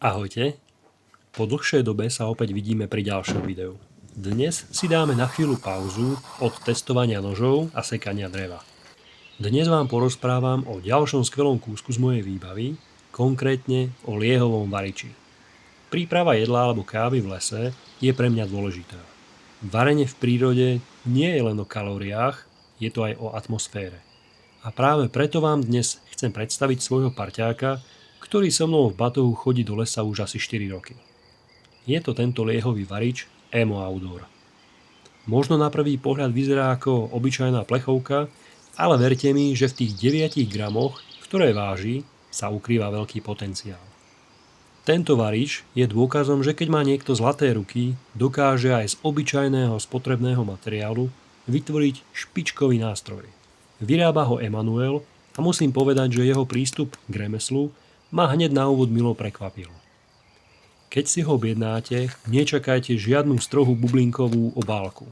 Ahojte, po dlhšej dobe sa opäť vidíme pri ďalšom videu. Dnes si dáme na chvíľu pauzu od testovania nožov a sekania dreva. Dnes vám porozprávam o ďalšom skvelom kúsku z mojej výbavy, konkrétne o liehovom variči. Príprava jedla alebo kávy v lese je pre mňa dôležitá. Varenie v prírode nie je len o kalóriách, je to aj o atmosfére. A práve preto vám dnes chcem predstaviť svojho parťáka, ktorý so mnou v batohu chodí do lesa už asi 4 roky. Je to tento liehový varič Emo Outdoor. Možno na prvý pohľad vyzerá ako obyčajná plechovka, ale verte mi, že v tých 9 gramoch, ktoré váži, sa ukrýva veľký potenciál. Tento varič je dôkazom, že keď má niekto zlaté ruky, dokáže aj z obyčajného spotrebného materiálu vytvoriť špičkový nástroj. Vyrába ho Emanuel a musím povedať, že jeho prístup k remeslu ma hneď na úvod milo prekvapil. Keď si ho objednáte, nečakajte žiadnu strohú bublinkovú obálku.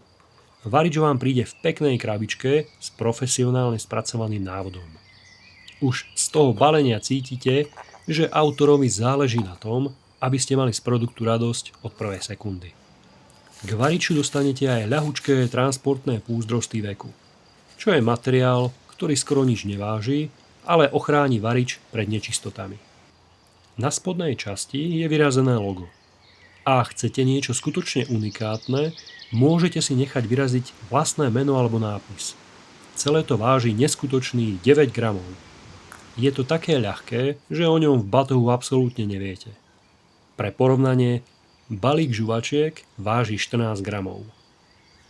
Varič vám príde v peknej krabičke s profesionálne spracovaným návodom. Už z toho balenia cítite, že autorovi záleží na tom, aby ste mali z produktu radosť od prvej sekundy. K variču dostanete aj ľahučké transportné púzdro z veku, čo je materiál, ktorý skoro nič neváži, ale ochráni varič pred nečistotami. Na spodnej časti je vyrazené logo. A chcete niečo skutočne unikátne, môžete si nechať vyraziť vlastné meno alebo nápis. Celé to váži neskutočných 9 gramov. Je to také ľahké, že o ňom v batohu absolútne neviete. Pre porovnanie, balík žuvačiek váži 14 gramov.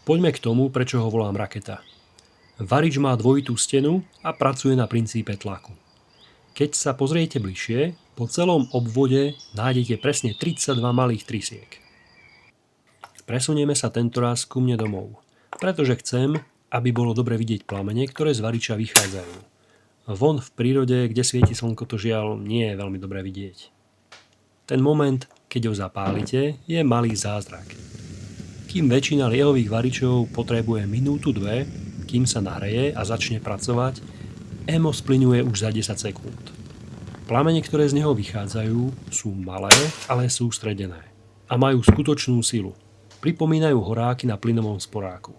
Poďme k tomu, prečo ho volám raketa. Varič má dvojitú stenu a pracuje na princípe tlaku. Keď sa pozriete bližšie, po celom obvode nájdete presne 32 malých trysiek. Presunieme sa tentoraz ku mne domov, pretože chcem, aby bolo dobre vidieť plamene, ktoré z variča vychádzajú. Von v prírode, kde svieti slnko, to žiaľ nie je veľmi dobre vidieť. Ten moment, keď ho zapálite, je malý zázrak. Kým väčšina liehových varičov potrebuje minútu, dve, kým sa nahreje a začne pracovať, Emo splyňuje už za 10 sekúnd. Plamene, ktoré z neho vychádzajú, sú malé, ale sústredené a majú skutočnú silu. Pripomínajú horáky na plynovom sporáku.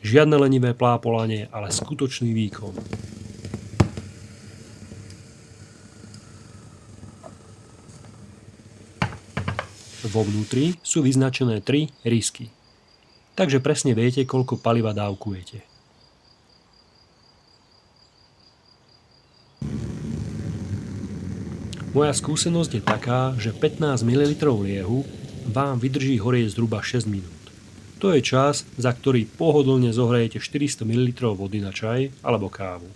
Žiadne lenivé plápolanie, ale skutočný výkon. Vo vnútri sú vyznačené 3 rysky. Takže presne viete, koľko paliva dávkujete. Moja skúsenosť je taká, že 15 ml liehu vám vydrží horieť zhruba 6 minút. To je čas, za ktorý pohodlne zohrejete 400 ml vody na čaj alebo kávu.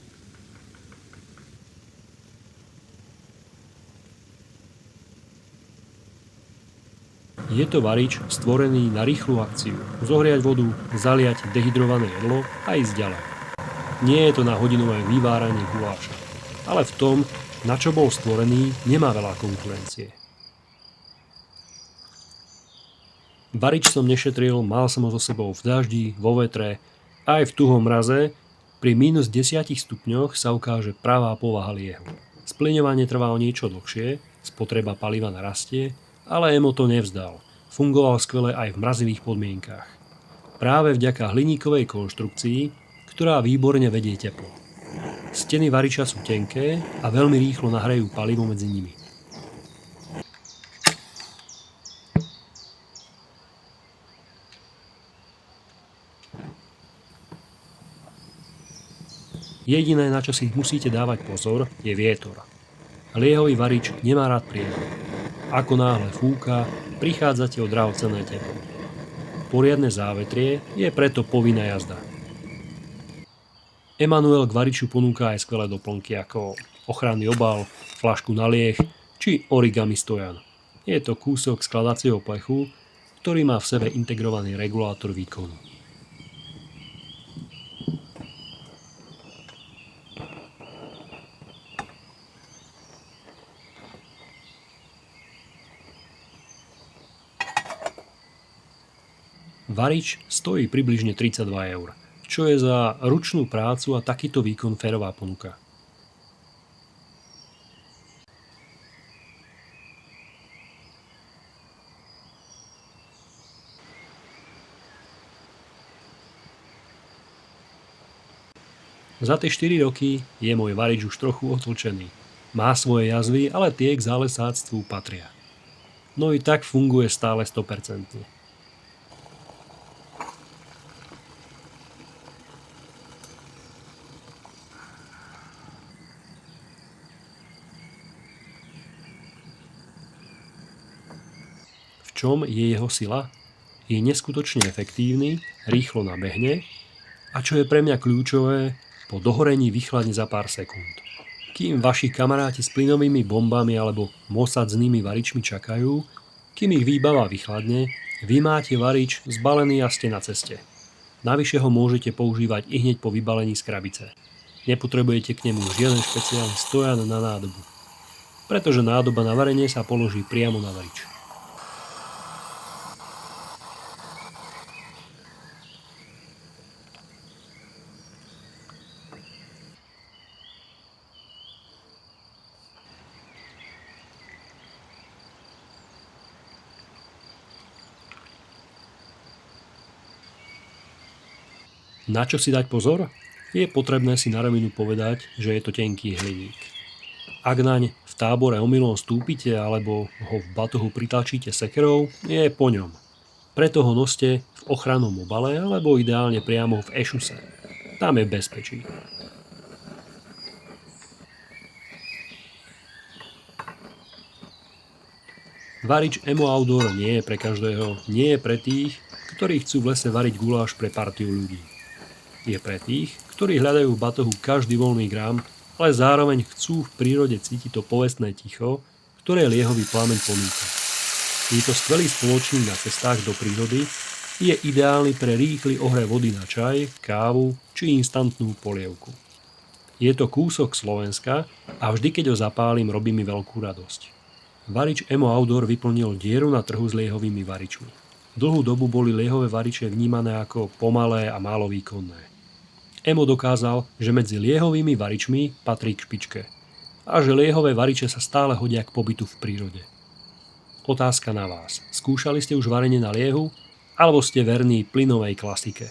Je to varič stvorený na rýchlu akciu. Zohriať vodu, zaliať dehydrované jedlo a ísť ďalej. Nie je to na hodinové vyváranie guláša, ale v tom, na čo bol stvorený, nemá veľa konkurencie. Varič som nešetril, mal som ho so sebou v daždi, vo vetre, aj v tuhom mraze. Pri minus 10 stupňoch sa ukáže pravá povaha liehu. Splyňovanie trvá o niečo dlhšie, spotreba paliva narastie, ale Emo to nevzdal. Fungoval skvele aj v mrazivých podmienkach. Práve vďaka hliníkovej konštrukcii, ktorá výborne vedie teplo. Steny variča sú tenké a veľmi rýchlo nahrejú palivo medzi nimi. Jediné, na čo si musíte dávať pozor, je vietor. Liehový varič nemá rád prietor. Ako náhle fúka, prichádzate o drahocenné teplo. Poriadne závetrie je preto povinná jazda. Emanuel k variču ponúka aj skvelé doplnky ako ochranný obal, fľašku na lieh či origami stojan. Je to kúsok skladacieho plechu, ktorý má v sebe integrovaný regulátor výkonu. Varič stojí približne 32 eur, čo je za ručnú prácu a takýto výkon férová ponuka. Za tie 4 roky je môj varič už trochu otlčený. Má svoje jazvy, ale tie k zálesáctvu patria. No i tak funguje stále 100%. V čom je jeho sila? Je neskutočne efektívny, rýchlo nabehne a čo je pre mňa kľúčové, po dohorení vychladne za pár sekúnd. Kým vaši kamaráti s plynovými bombami alebo mosadznými varičmi čakajú, kým ich výbava vychladne, vy máte varič zbalený a ste na ceste. Navyše ho môžete používať i hneď po vybalení z krabice. Nepotrebujete k nemu žiaden špeciálny stojan na nádobu, pretože nádoba na varenie sa položí priamo na varič. Na čo si dať pozor? Je potrebné si na rovinu povedať, že je to tenký hliník. Ak naň v tábore omylom stúpite alebo ho v batohu pritlačíte sekerou, je po ňom. Preto ho noste v ochrannom obale alebo ideálne priamo v ešuse. Tam je bezpečí. Varič Emo Outdoor nie je pre každého, nie je pre tých, ktorí chcú v lese variť guláš pre partiu ľudí. Je pre tých, ktorí hľadajú v batohu každý voľný gram, ale zároveň chcú v prírode cítiť to povestné ticho, ktoré liehový plameň ponúka. Je to skvelý spoločník na cestách do prírody, je ideálny pre rýchly ohrev vody na čaj, kávu či instantnú polievku. Je to kúsok Slovenska a vždy keď ho zapálim, robí mi veľkú radosť. Varič Emo Outdoor vyplnil dieru na trhu s liehovými varičmi. Dlhú dobu boli liehové variče vnímané ako pomalé a málo výkonné. Emo dokázal, že medzi liehovými varičmi patrí k špičke a že liehové variče sa stále hodia k pobytu v prírode. Otázka na vás. Skúšali ste už varenie na liehu? Alebo ste verní plynovej klasike?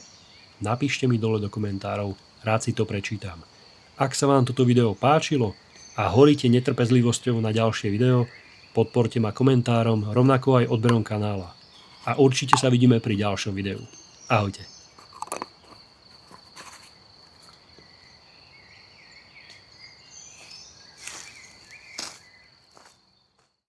Napíšte mi dole do komentárov, rád si to prečítam. Ak sa vám toto video páčilo a horíte netrpezlivosťou na ďalšie video, podporte ma komentárom, rovnako aj odberom kanála. A určite sa vidíme pri ďalšom videu. Ahojte.